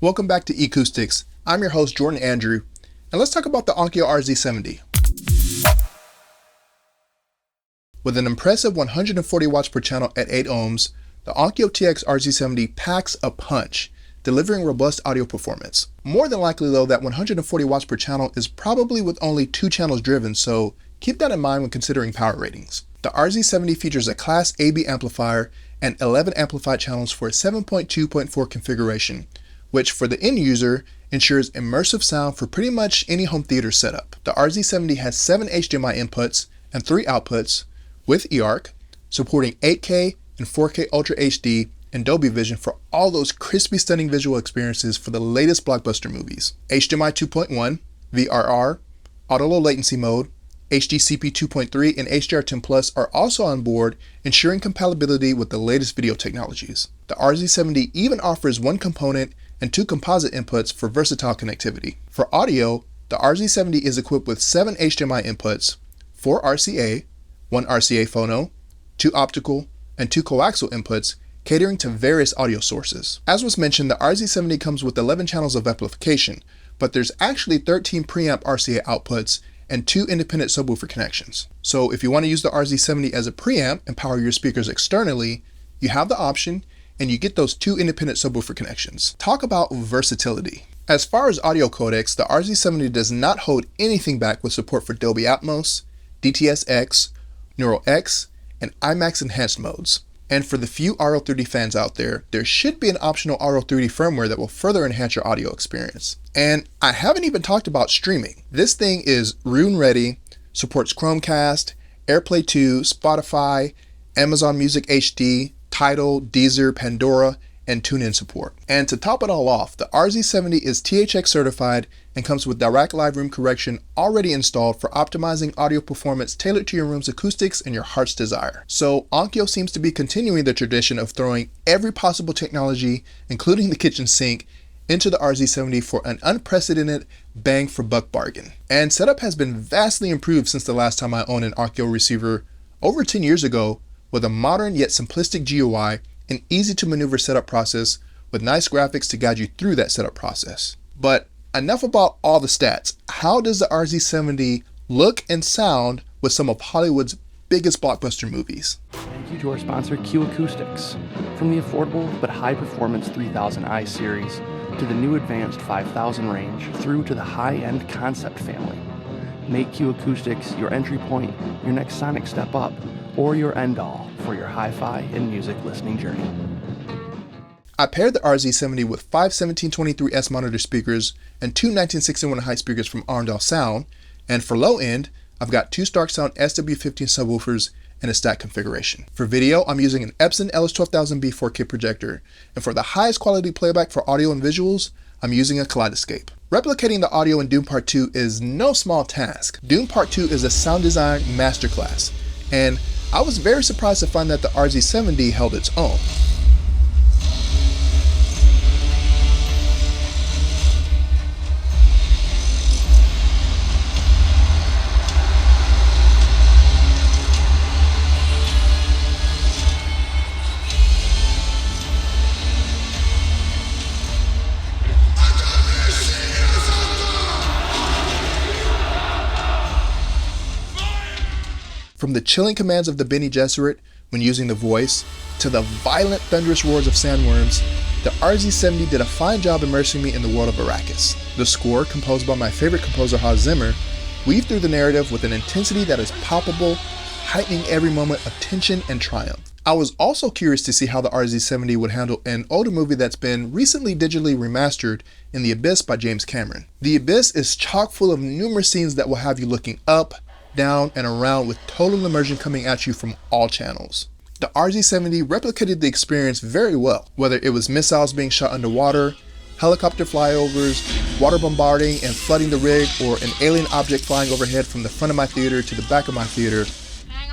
Welcome back to Acoustics. I'm your host, Jordan Andrew, and let's talk about the Onkyo RZ70. With an impressive 140 watts per channel at 8 ohms, the Onkyo TX-RZ70 packs a punch, delivering robust audio performance. More than likely though, that 140 watts per channel is probably with only 2 channels driven, so keep that in mind when considering power ratings. The RZ70 features a Class AB amplifier and 11 amplified channels for a 7.2.4 configuration, which for the end user ensures immersive sound for pretty much any home theater setup. The RZ70 has 7 HDMI inputs and 3 outputs with eARC, supporting 8K and 4K Ultra HD and Dolby Vision for all those crispy, stunning visual experiences for the latest blockbuster movies. HDMI 2.1, VRR, auto low latency mode, HDCP 2.3 and HDR10 Plus are also on board, ensuring compatibility with the latest video technologies. The RZ70 even offers 1 component and 2 composite inputs for versatile connectivity. For audio, the RZ70 is equipped with 7 HDMI inputs, 4 RCA, 1 RCA phono, 2 optical, and 2 coaxial inputs, catering to various audio sources. As was mentioned, the RZ70 comes with 11 channels of amplification, but there's actually 13 preamp RCA outputs and 2 independent subwoofer connections. So if you want to use the RZ70 as a preamp and power your speakers externally, you have the option, and you get those 2 independent subwoofer connections. Talk about versatility. As far as audio codecs, the RZ70 does not hold anything back with support for Dolby Atmos, DTS-X, Neural X, and IMAX enhanced modes. And for the few RL30 fans out there, there should be an optional RL30 firmware that will further enhance your audio experience. And I haven't even talked about streaming. This thing is Roon ready, supports Chromecast, AirPlay 2, Spotify, Amazon Music HD, Tidal, Deezer, Pandora, and TuneIn support. And to top it all off, the RZ70 is THX certified and comes with direct live room correction already installed for optimizing audio performance tailored to your room's acoustics and your heart's desire. So Onkyo seems to be continuing the tradition of throwing every possible technology, including the kitchen sink, into the RZ70 for an unprecedented bang for buck bargain. And setup has been vastly improved since the last time I owned an Onkyo receiver over 10 years ago, with a modern yet simplistic GUI and easy to maneuver setup process with nice graphics to guide you through that setup process. But enough about all the stats. How does the RZ70 look and sound with some of Hollywood's biggest blockbuster movies? Thank you to our sponsor Acoustics. From the affordable but high performance 3000i series to the new advanced 5000 range through to the high-end concept family. Make Acoustics your entry point, your next sonic step up, or your end-all for your hi-fi and music listening journey. I paired the RZ70 with 5 1723S monitor speakers and 2 1961 height speakers from Arendal Sound, and for low end, I've got 2 Starke Sound SW15 subwoofers in a stack configuration. For video, I'm using an Epson LS12000B 4K projector, and for the highest quality playback for audio and visuals, I'm using a Kaleidescape. Replicating the audio in Dune Part 2 is no small task. Dune Part 2 is a sound design masterclass, and I was very surprised to find that the RZ70 held its own. From the chilling commands of the Bene Gesserit when using the voice, to the violent thunderous roars of sandworms, the RZ70 did a fine job immersing me in the world of Arrakis. The score, composed by my favorite composer Hans Zimmer, weaved through the narrative with an intensity that is palpable, heightening every moment of tension and triumph. I was also curious to see how the RZ70 would handle an older movie that's been recently digitally remastered in The Abyss by James Cameron. The Abyss is chock full of numerous scenes that will have you looking up, down, and around with total immersion coming at you from all channels. The RZ70 replicated the experience very well, whether it was missiles being shot underwater, helicopter flyovers, water bombarding and flooding the rig, or an alien object flying overhead from the front of my theater to the back of my theater.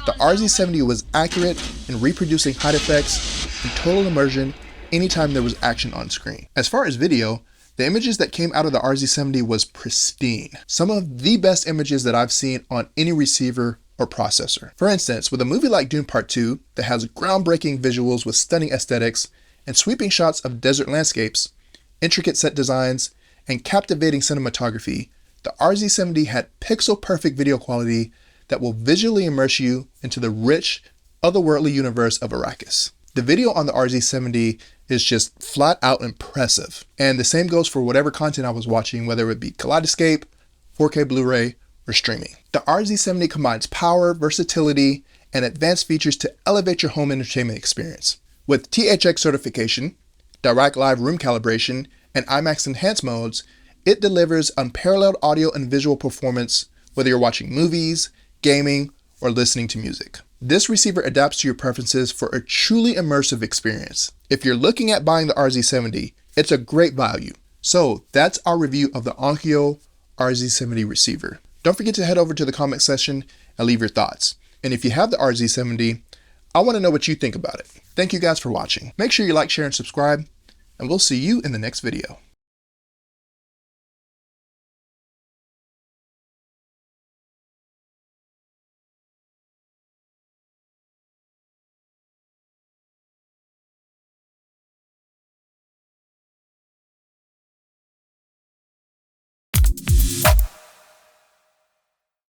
The RZ70 was accurate in reproducing height effects and total immersion anytime there was action on screen. As far as video, the images that came out of the RZ70 was pristine. Some of the best images that I've seen on any receiver or processor. For instance, with a movie like Dune Part 2 that has groundbreaking visuals with stunning aesthetics and sweeping shots of desert landscapes, intricate set designs, and captivating cinematography, the RZ70 had pixel-perfect video quality that will visually immerse you into the rich, otherworldly universe of Arrakis. The video on the RZ70 is just flat out impressive, and the same goes for whatever content I was watching, whether it be Kaleidescape, 4K Blu-ray, or streaming. The RZ70 combines power, versatility, and advanced features to elevate your home entertainment experience. With THX certification, direct live room calibration, and IMAX enhanced modes, it delivers unparalleled audio and visual performance whether you're watching movies, gaming, or listening to music. This receiver adapts to your preferences for a truly immersive experience. If you're looking at buying the RZ70, it's a great value. So that's our review of the Onkyo RZ70 receiver. Don't forget to head over to the comment section and leave your thoughts. And if you have the RZ70, I want to know what you think about it. Thank you guys for watching. Make sure you like, share, and subscribe, and we'll see you in the next video.